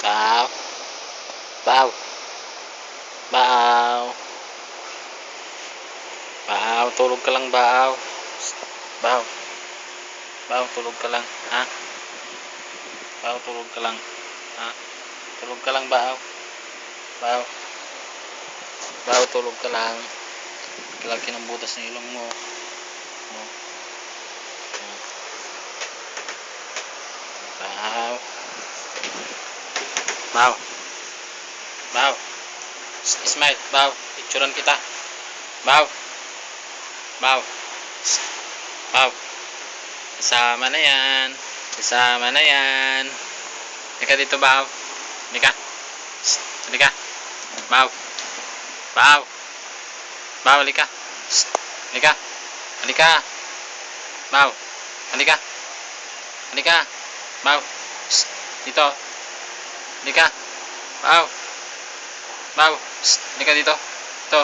Baw. Baw. Baw. Baw, tulog ka lang baw. Baw. Baw, tulog ka lang. Ha? Baw, tulog ka lang. Ha? Tulog ka lang baw. Baw. Baw, tulog ka lang. Kalaki ng butas ng ilong mo. Oh. Oh. Baw. Baw. Baw. Smile. Baw. Picturean kita. Baw. Baw. Baw. Kasama na yan. Kasama na yan. Halika dito, Baw. Halika. Halika. Baw. Baw. Baw, halika. Halika. Halika. Baw. Halika. Halika. Baw. Dito. Halika. Baw. Baw. Halika dito. Ito.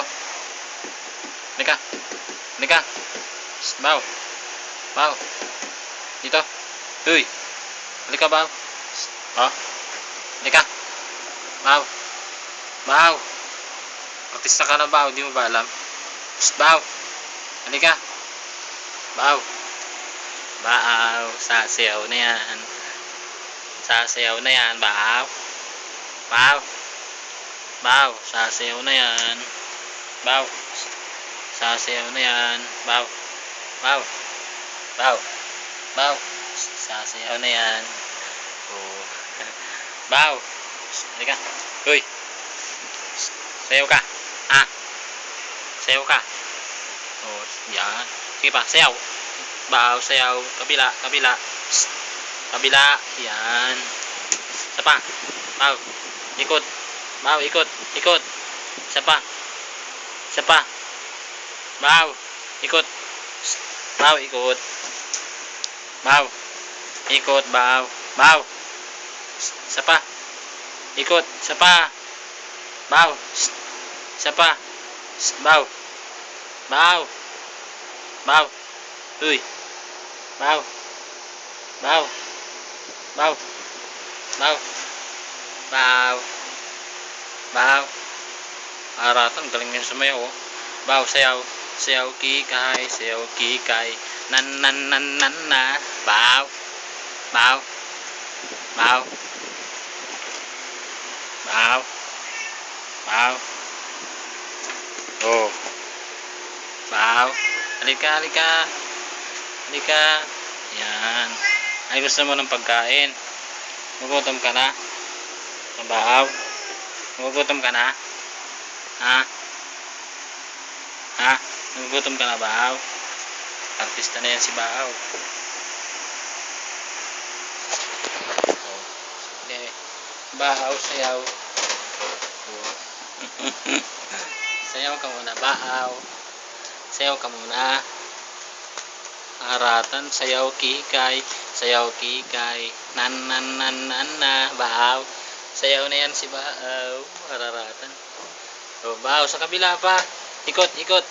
Halika. Halika. Baw. Baw. Dito. Uy. Halika, Baw. Oh. Halika. Baw. Baw. Artista ka na, Baw. Di mo ba alam? Baw. Halika. Baw. Baw. Sasayaw na yan. Sasayaw na yan, Baw. Baw. Baw. Sasayaw na yan. Baw. Sasayaw na yan. Baw. Baw. Baw. Baw. Sasayaw na yan. Oh. Baw. Halika. Uy. Sayaw ka. Ha? Sayaw ka. Oh, yan. Sige pa, sayaw. Baw, sayaw. Kabila, kabila. Kabila. Yan. Isa pa. Baw. Ikot. Baw, ikot. Ikot. Isa pa. Isa pa. Baw. Ikot. Baw, ikot. Baw. Ikot, baw. Baw. Isa pa. Ikot. Isa pa. Baw. Isa pa. Baw. Baw. Baw. Uy. Baw. Baw. Baw. Baw. Baw. Baw. Aratan, galing yun sumayaw, oh. Baw, sayaw. Sayaw kikay. Sayaw kikay. Nan nan nan nan na. Baw. Baw. Baw. Baw. Baw. Oh. Baw. Halika, halika. Halika. Yan. Ay, gusto mo ng pagkain? Nagutom ka na? Baw. Nagutom ka na? Ha? Ha? Nagutom ka na, Baw? Artista na yan si Baw. Oh. Sige. Baw, sayaw. Oh. Sayaw ka muna, Baw. Sayaw ka muna. Aratan, sayaw kikay. Sayaw kikay. Nan nan nan nan na. Baw. Sayaw na yan si Baw. Araratan. Oh, Baw, sa kabila pa. Ikot, ikot.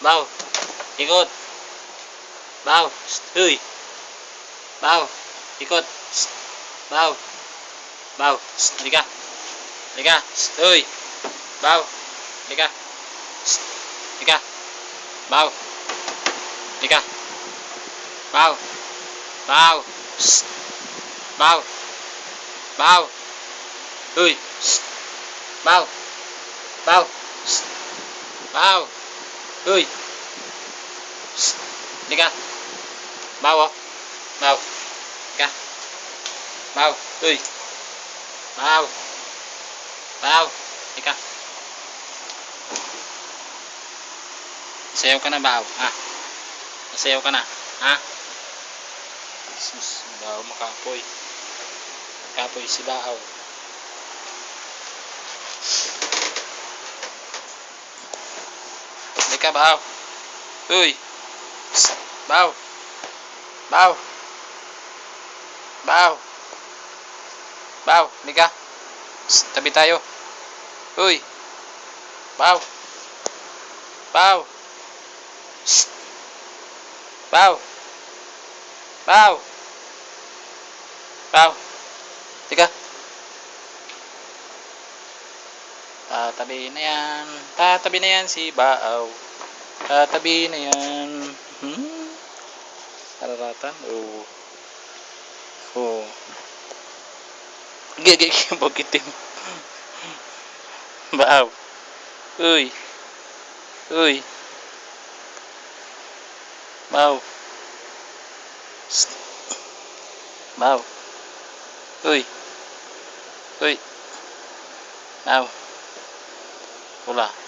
Baw. Ikot. Baw. Uy. Baw. Ikot. Baw. Baw. Halika. Halika. Uy. Baw. Halika. Halika. Baw. Halika. Baw. Baw. Baw. Baw. Uy. Baw. Baw. Baw. Uy. Halika. Baw, oh. Baw. Halika. Baw. Uy. Baw. Baw. Halika. Sayaw ka na, Baw. Ha? Sayaw ka na. Ha? Sus, Baw makapoy. Makapoy si Baw. Halika, Baw. Uy. Baw. Baw. Baw. Baw, halika. Tabi tayo. Uy. Baw. Baw. Baw. Baw. Baw. Halika. Tatabi na yan. Tatabi na yan si Baaw. Tatabi na yan. Araratan. Oo. Oo. Gigi, bagitim. Baaw. Uy. Uy. Baaw. Psst. Baaw. Uy. Uy. Baaw. Wala.